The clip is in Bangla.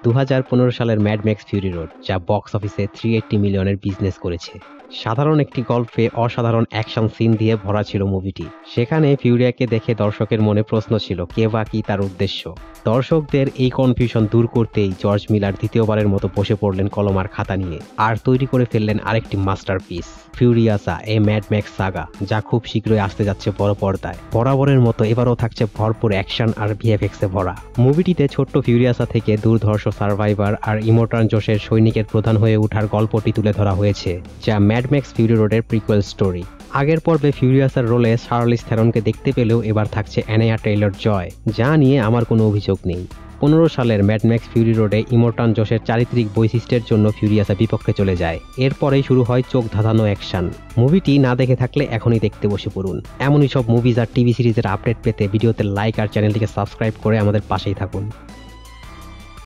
2015 সালের ম্যাড ম্যাক্স ফিউরি রোড, যা বক্স অফিসে 380 মিলিয়নের বিজনেস করেছে। সাধারণ একটি গল্পে অসাধারণ অ্যাকশন সিন দিয়ে ভরা ছিল মুভিটি। সেখানে ফিউরিয়াকে দেখে দর্শকের মনে প্রশ্ন ছিল, কে বা কি তার উদ্দেশ্য। দর্শকদের এই কনফিউশন দূর করতেই জর্জ মিলার দ্বিতীয়বারের মতো বসে পড়লেন কলম আর খাতা নিয়ে, আর তৈরি করে ফেললেন আরেকটি masterpiece, Furiosa a Mad Max saga, যা খুব শীঘ্রই আসতে যাচ্ছে বড় পর্দায়। বরাবরের মতো এবারও থাকছে ভরপুর অ্যাকশন আর ভিএফএক্সে ভরা। মুভিটিতে ছোট্ট ফিউরিয়াসা থেকে দুর্ধর্ষ সার্ভাইভার আর ইমোর্টাল জোশের সৈনিকের প্রধান হয়ে ওঠার গল্পটি তুলে ধরা হয়েছে, যা ম্যাড ম্যাক্স ফিউরি রোডের প্রিকুয়েল স্টোরি। আগের পর্বে ফিউরিয়াসার রোলে শার্লিজ থেরনকে দেখতে পেলেও এবার থাকছে অ্যানিয়া টেইলর জয়, যা নিয়ে আমার কোনো অভিযোগ নেই। 15 সালের ম্যাড ম্যাক্স ফিউরি রোডে ইমোর্টাল জোশের চারিত্রিক বৈশিষ্ট্যের জন্য ফিউরিয়াসা বিপক্ষে চলে যায়। এরপরেই শুরু হয় চোখ ধাঁধানো অ্যাকশন। মুভিটি না দেখে থাকলে এখনই দেখতে বসে পড়ুন। এমনই সব মুভিজ আর টিভি সিরিজের আপডেট পেতে ভিডিওতে লাইক আর চ্যানেলটিকে সাবস্ক্রাইব করে আমাদের পাশেই থাকুন।